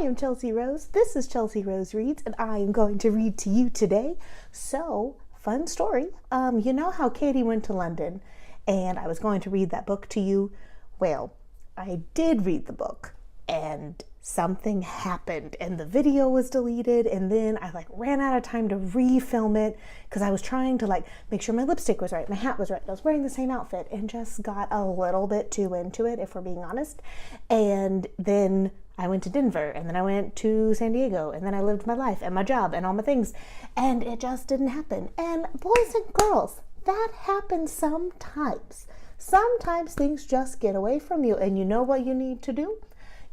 am Chelsea Rose. This is Chelsea Rose Reads, and I am going to read to you today. So, fun story. You know how Katie went to London, and I was going to read that book to you? Well, I did read the book, and something happened, and the video was deleted, and then I ran out of time to refilm it because I was trying to make sure my lipstick was right, my hat was right, I was wearing the same outfit, and just got a little bit too into it, if we're being honest. And then I went to Denver, and then I went to San Diego, and then I lived my life and my job and all my things, and it just didn't happen. And boys and girls, that happens sometimes. Sometimes things just get away from you, and you know what you need to do?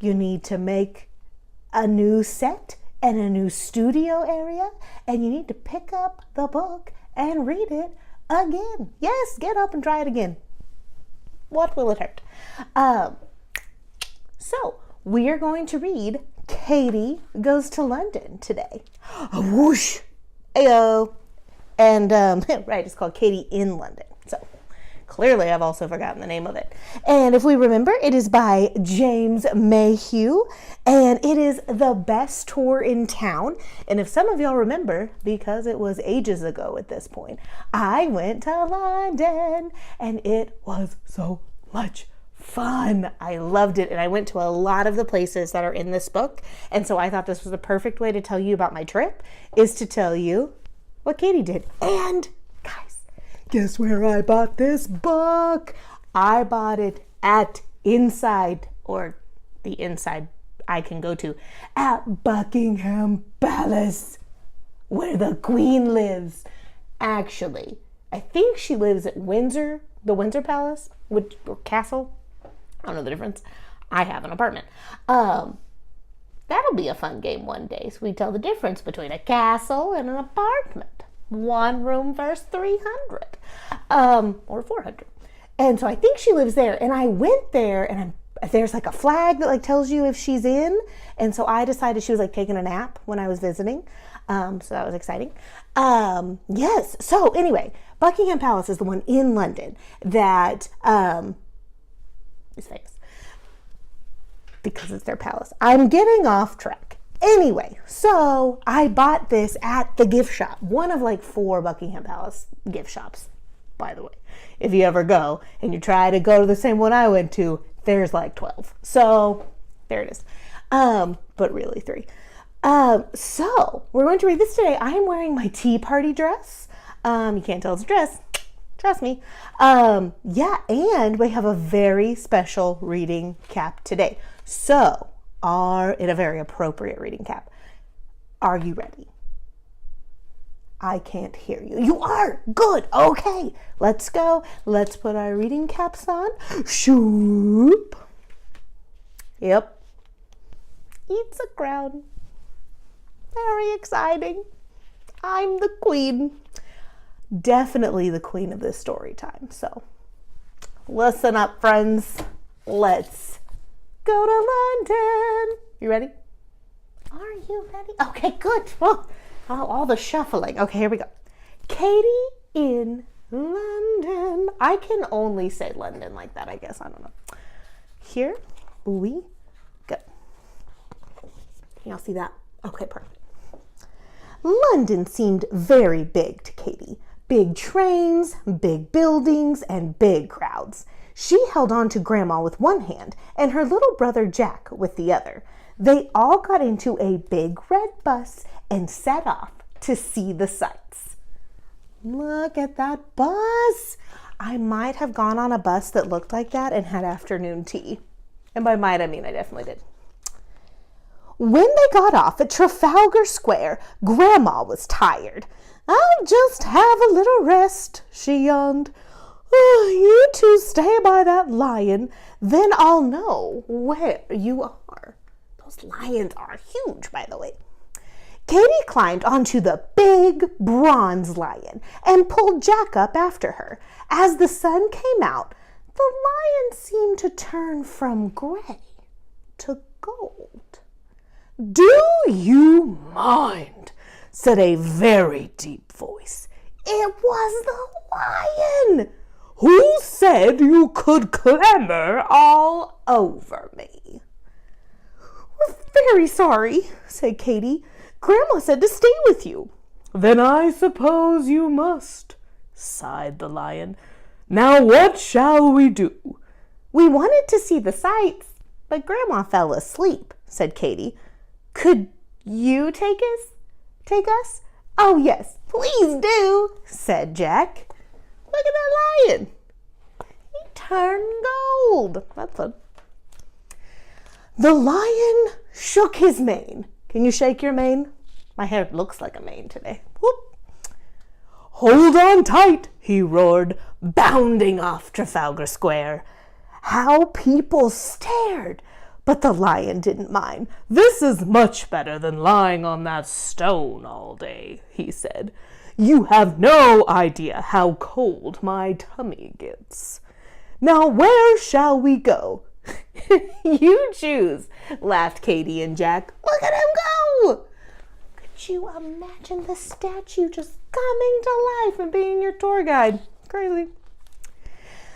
You need to make a new set and a new studio area, and you need to pick up the book and read it again. Yes, get up and try it again. What will it hurt? So we are going to read Katie Goes to London today. Whoosh! Ayo! And right, it's called Katie in London. So clearly, I've also forgotten the name of it. And if we remember, it is by James Mayhew, and it is the best tour in town. And if some of y'all remember, because it was ages ago at this point, I went to London, and it was so much fun. I loved it, and I went to a lot of the places that are in this book. And so I thought this was the perfect way to tell you about my trip, is to tell you what Katie did. And guess where I bought this book? I bought it at Inside, or the inside I can go to, at Buckingham Palace, where the Queen lives. Actually, I think she lives at Windsor, the Windsor Palace, or Castle. I don't know the difference. I have an apartment. That'll be a fun game one day. So we tell the difference between a castle and an apartment. One room versus 300, or 400. And so I think she lives there, and I went there, and there's a flag that tells you if she's in. And so I decided she was taking a nap when I was visiting. So that was exciting. Yes. So anyway, Buckingham Palace is the one in London that, is famous because it's their palace. I'm getting off track. Anyway, so I bought this at the gift shop, one of 4 Buckingham Palace gift shops, by the way. If you ever go and you try to go to the same one I went to, there's 12. So there it is. But really 3. So we're going to read this today. I am wearing my tea party dress. You can't tell it's a dress. Trust me. Yeah, and we have a very special reading cap today. So in a very appropriate reading cap. Are you ready? I can't hear you. You are? Good. Okay. Let's go. Let's put our reading caps on. Shoop. Yep. It's a crown. Very exciting. I'm the queen. Definitely the queen of this story time. So listen up, friends. Let's go to London. You ready? Are you ready? Okay, good. Oh, all the shuffling. Okay, here we go. Katie in London. I can only say London like that, I guess. I don't know. Here we go. Can y'all see that? Okay, perfect. London seemed very big to Katie. Big trains, big buildings, and big crowds. She held on to Grandma with one hand and her little brother Jack with the other. They all got into a big red bus and set off to see the sights. Look at that bus. I might have gone on a bus that looked like that and had afternoon tea. And by might, I mean I definitely did. When they got off at Trafalgar Square, Grandma was tired. "I'll just have a little rest," she yawned. "You two stay by that lion, then I'll know where you are." Those lions are huge, by the way. Katie climbed onto the big bronze lion and pulled Jack up after her. As the sun came out, the lion seemed to turn from gray to gold. "Do you mind?" said a very deep voice. It was the lion. "Who said you could clamber all over me?" very sorry, said Katy. Grandma said to stay with you. Then I suppose you must, sighed the lion. Now what shall we do? We wanted to see the sights, but Grandma fell asleep, said Katy. Could you take us? Oh, yes, please do, said Jack. Look at that lion. He turned gold. That's fun. The lion shook his mane. Can you shake your mane? My hair looks like a mane today. Whoop. Hold on tight, he roared, bounding off Trafalgar Square. How people stared, but the lion didn't mind. This is much better than lying on that stone all day, he said. You have no idea how cold my tummy gets. Now where shall we go? You choose, laughed Katy and Jack. Look at him go! Could you imagine the statue just coming to life and being your tour guide? Crazy.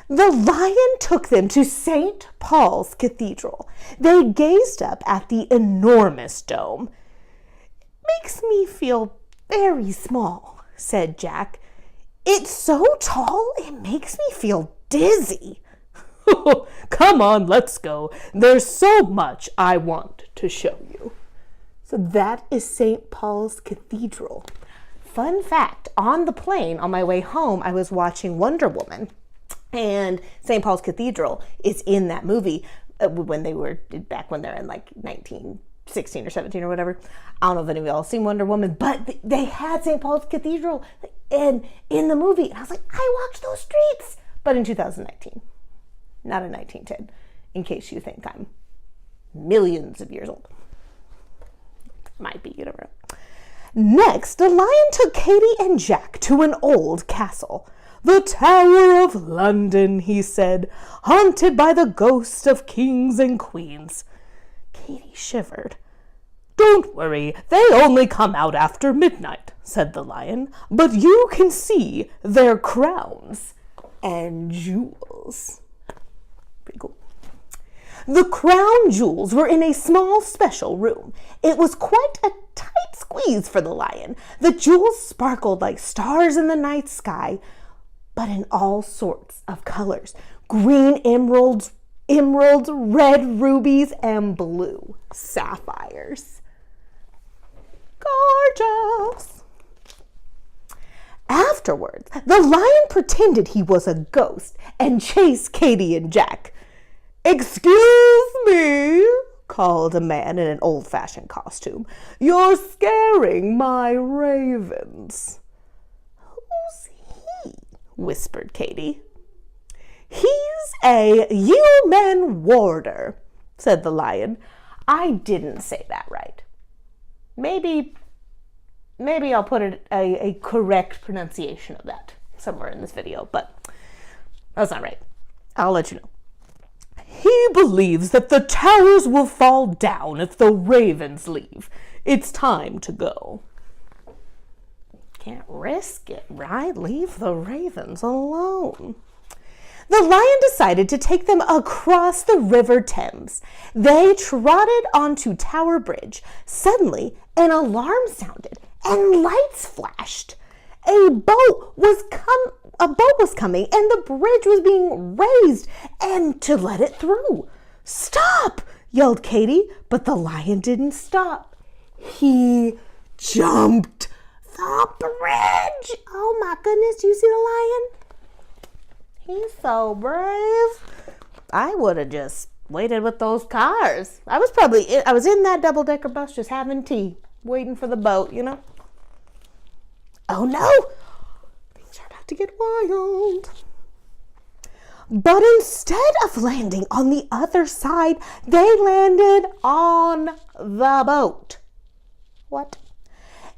The lion took them to St. Paul's Cathedral. They gazed up at the enormous dome. Makes me feel very small, said Jack. It's so tall, it makes me feel dizzy. Come on, let's go. There's so much I want to show you. So that is St. Paul's Cathedral. Fun fact, on the plane on my way home, I was watching Wonder Woman. And St. Paul's Cathedral is in that movie when they're in like 1916 or 17 or whatever. I don't know if any of y'all have seen Wonder Woman, but they had St. Paul's Cathedral in the movie. And I was like, I walked those streets. But in 2019, not in 1910, in case you think I'm millions of years old. Might be, you never know. Next, the lion took Katy and Jack to an old castle. The Tower of London, he said, haunted by the ghosts of kings and queens. Katy shivered. Don't worry, they only come out after midnight, said the lion, but you can see their crowns and jewels. Pretty cool. The crown jewels were in a small special room. It was quite a tight squeeze for the lion. The jewels sparkled like stars in the night sky, but in all sorts of colors. Green emeralds, red rubies, and blue sapphires. Gorgeous! Afterwards, the lion pretended he was a ghost and chased Katy and Jack. Excuse me, called a man in an old-fashioned costume. You're scaring my ravens. Who's he? Whispered Katy. He's a yeoman warder, said the lion. I didn't say that right. Maybe I'll put a correct pronunciation of that somewhere in this video, but that's not right. I'll let you know. He believes that the towers will fall down if the ravens leave. It's time to go. Can't risk it, right? Leave the ravens alone. The lion decided to take them across the River Thames. They trotted onto Tower Bridge. Suddenly, an alarm sounded and lights flashed. A boat was coming and the bridge was being raised and to let it through. Stop, yelled Katy, but the lion didn't stop. He jumped the bridge. Oh my goodness, you see the lion? He's so brave. I would have just waited with those cars. I was in that double-decker bus just having tea, waiting for the boat, you know? Oh no! Things are about to get wild. But instead of landing on the other side, they landed on the boat. What?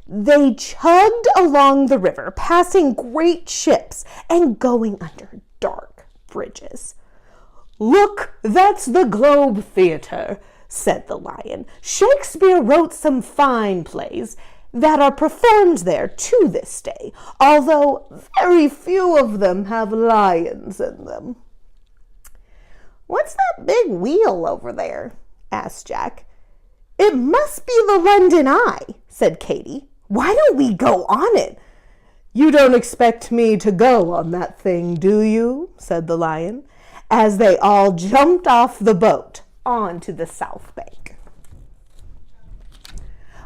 They chugged along the river, passing great ships and going under dark bridges. Look, that's the Globe Theatre, said the lion. Shakespeare wrote some fine plays that are performed there to this day, although very few of them have lions in them. What's that big wheel over there? Asked Jack. It must be the London Eye, said Katy. Why don't we go on it? You don't expect me to go on that thing, do you? Said the lion, as they all jumped off the boat onto the south bank.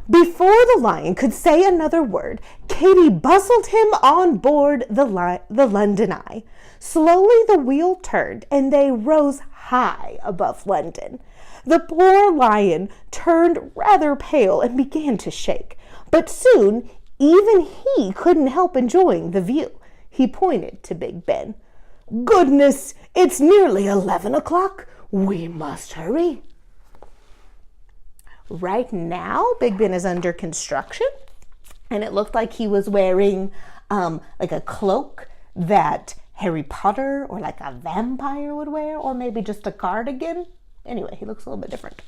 Before the lion could say another word, Katy bustled him on board the London Eye. Slowly the wheel turned, and they rose high above London. The poor lion turned rather pale and began to shake, but soon even he couldn't help enjoying the view. He pointed to Big Ben. Goodness, it's nearly 11 o'clock. We must hurry. Right now, Big Ben is under construction, and it looked like he was wearing like a cloak that Harry Potter or like a vampire would wear, or maybe just a cardigan. Anyway, he looks a little bit different.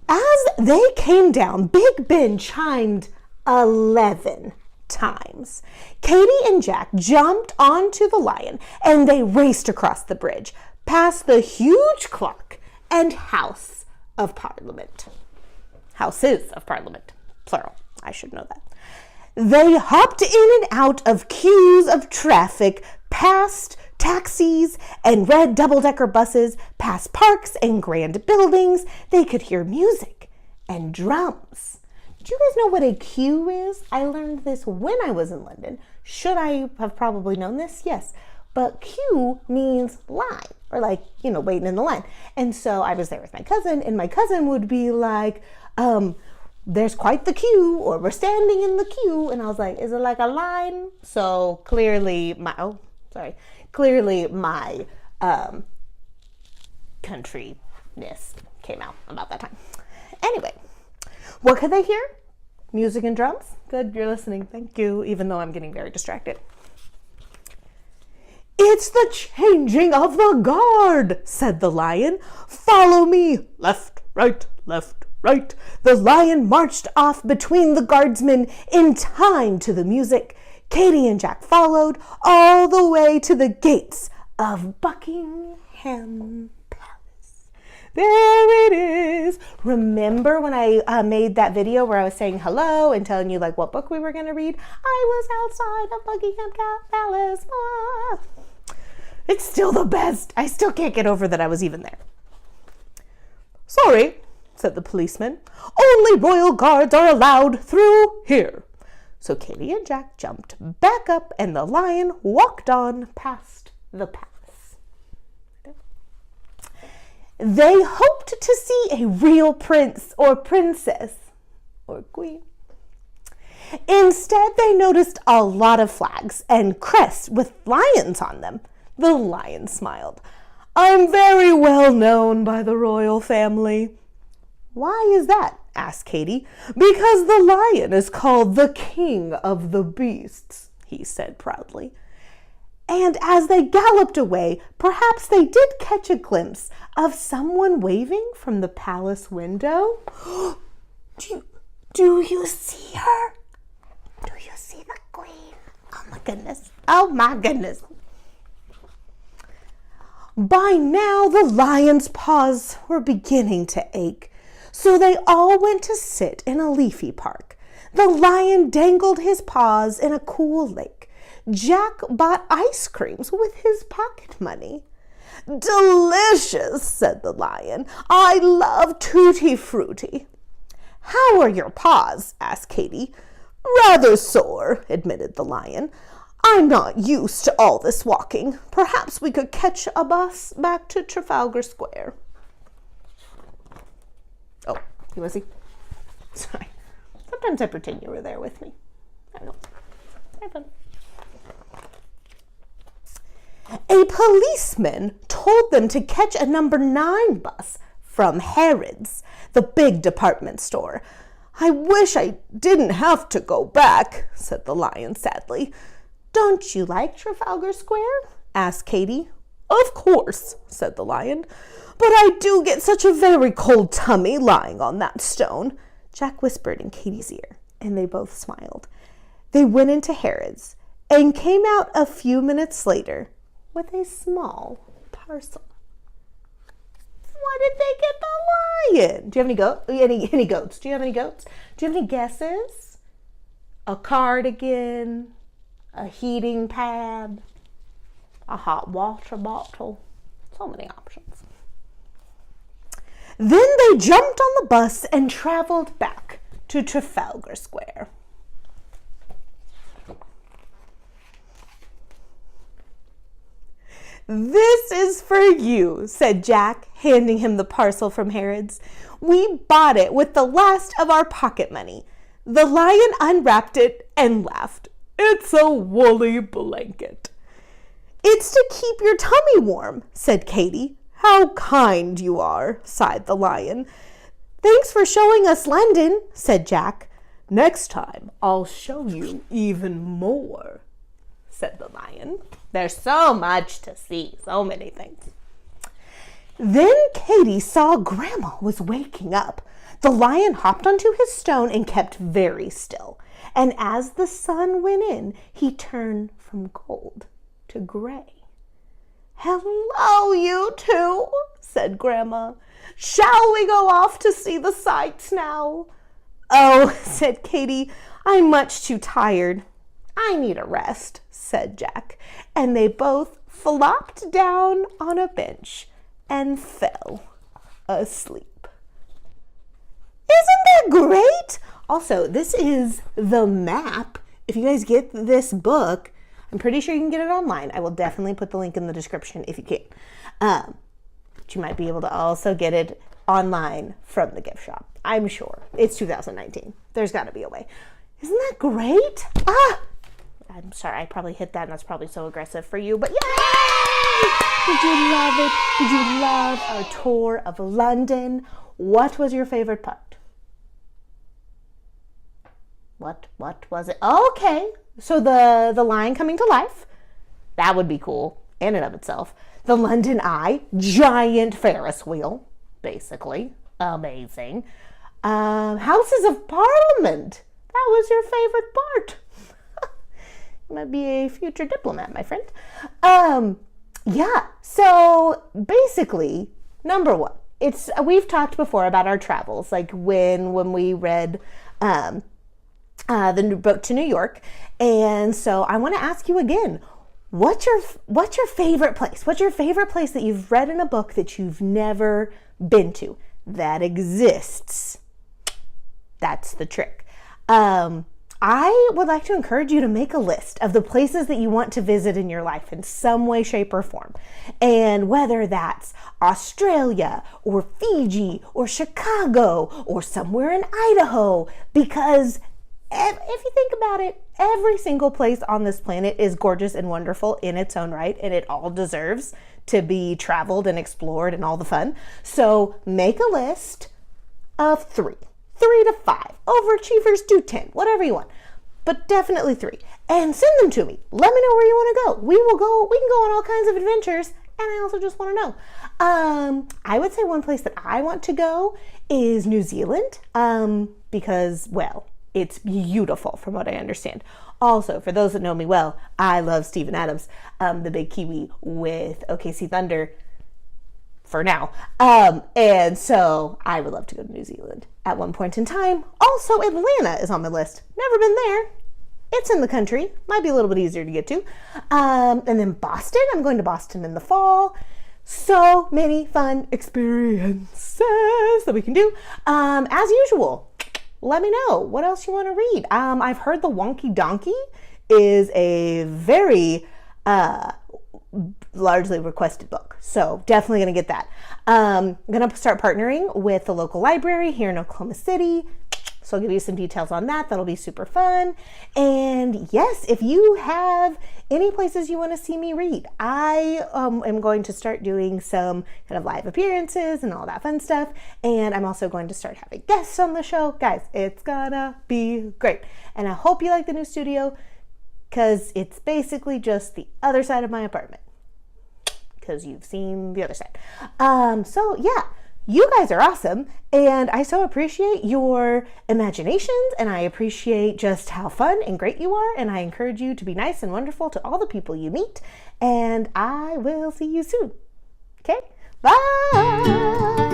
As they came down, Big Ben chimed 11 times. Katy and Jack jumped onto the lion, and they raced across the bridge, past the huge clock and House of Parliament. Houses of Parliament, plural. I should know that. They hopped in and out of queues of traffic, past taxis and red double-decker buses, past parks and grand buildings. They could hear music and drums. Do you guys know what a queue is? I learned this when I was in London. Should I have probably known this? Yes. But queue means line, or like, waiting in the line. And so I was there with my cousin, and my cousin would be like, there's quite the queue, or we're standing in the queue. And I was like, is it like a line? So clearly my countryness came out about that time. Anyway, what could they hear? Music and drums? Good, you're listening. Thank you, even though I'm getting very distracted. It's the changing of the guard, said the lion. Follow me. Left, right, left, right. The lion marched off between the guardsmen in time to the music. Katy and Jack followed all the way to the gates of Buckingham Palace. There it is. Remember when I made that video where I was saying hello and telling you like what book we were going to read? I was outside of Buckingham Palace. Ah. It's still the best. I still can't get over that I was even there. Sorry, said the policeman. Only royal guards are allowed through here. So Katy and Jack jumped back up, and the lion walked on past the palace. They hoped to see a real prince or princess or queen. Instead, they noticed a lot of flags and crests with lions on them. The lion smiled. I'm very well known by the royal family. Why is that? Asked Katy. Because the lion is called the king of the beasts, he said proudly. And as they galloped away, perhaps they did catch a glimpse of someone waving from the palace window. Do you see her? Do you see the queen? Oh my goodness. Oh my goodness. By now, the lion's paws were beginning to ache, so they all went to sit in a leafy park. The lion dangled his paws in a cool lake. Jack bought ice creams with his pocket money. Delicious, said the lion. I love tutti frutti. How are your paws? Asked Katy. Rather sore, admitted the lion. I'm not used to all this walking. Perhaps we could catch a bus back to Trafalgar Square. Oh, you want to see? Sorry. Sometimes I pretend you were there with me. I don't know. Have fun. A policeman told them to catch a number 9 bus from Harrods, the big department store. I wish I didn't have to go back, said the lion sadly. Don't you like Trafalgar Square? Asked Katy. Of course, said the lion, but I do get such a very cold tummy lying on that stone. Jack whispered in Katy's ear, and they both smiled. They went into Harrods and came out a few minutes later with a small parcel. What did they get the lion? Do you have any goats? Do you have any goats? Do you have any guesses? A cardigan, a heating pad, a hot water bottle. So many options. Then they jumped on the bus and traveled back to Trafalgar Square. "This is for you," said Jack, handing him the parcel from Harrods. "We bought it with the last of our pocket money." The lion unwrapped it and laughed. "It's a woolly blanket." "It's to keep your tummy warm," said Katy. "How kind you are," sighed the lion. "Thanks for showing us London," said Jack. "Next time I'll show you even more," said the lion. There's so much to see, so many things. Then Katy saw Grandma was waking up. The lion hopped onto his stone and kept very still. And as the sun went in, he turned from gold to gray. "Hello, you two," said Grandma. "Shall we go off to see the sights now?" "Oh," said Katy, "I'm much too tired." "I need a rest," said Jack. And they both flopped down on a bench and fell asleep. Isn't that great? Also, this is the map. If you guys get this book, I'm pretty sure you can get it online. I will definitely put the link in the description if you can. But you might be able to also get it online from the gift shop. I'm sure. It's 2019. There's got to be a way. Isn't that great? I'm sorry, I probably hit that and that's probably so aggressive for you, but yay! Did you love it? Did you love our tour of London? What was your favorite part? What was it? Okay, so the lion coming to life. That would be cool in and of itself. The London Eye, giant Ferris wheel, basically. Amazing. Houses of Parliament. That was your favorite part. You might be a future diplomat, my friend. Yeah, so basically, number one, we've talked before about our travels, like when we read the new book to New York. And so I want to ask you again, what's your favorite place? What's your favorite place that you've read in a book that you've never been to that exists? That's the trick. I would like to encourage you to make a list of the places that you want to visit in your life in some way, shape, or form. And whether that's Australia or Fiji or Chicago or somewhere in Idaho, because if you think about it, every single place on this planet is gorgeous and wonderful in its own right, and it all deserves to be traveled and explored and all the fun. So make a list of 3 to 5. Overachievers do 10, whatever you want, but definitely 3. And send them to me. Let me know where you want to go. We can go on all kinds of adventures. And I also just want to know. I would say one place that I want to go is New Zealand, because, well, it's beautiful from what I understand. Also, for those that know me well, I love Steven Adams, the big Kiwi with OKC Thunder. For now. And so I would love to go to New Zealand at one point in time. Also, Atlanta is on my list. Never been there. It's in the country. Might be a little bit easier to get to. And then Boston. I'm going to Boston in the fall. So many fun experiences that we can do. As usual, let me know what else you want to read. I've heard The Wonky Donkey is a very largely requested book. So definitely going to get that. I'm going to start partnering with the local library here in Oklahoma City. So I'll give you some details on that. That'll be super fun. And yes, if you have any places you want to see me read, I am going to start doing some kind of live appearances and all that fun stuff. And I'm also going to start having guests on the show. Guys, it's gonna be great. And I hope you like the new studio, because it's basically just the other side of my apartment, because you've seen the other side. So yeah, you guys are awesome, and I so appreciate your imaginations, and I appreciate just how fun and great you are, and I encourage you to be nice and wonderful to all the people you meet, and I will see you soon. Okay? Bye.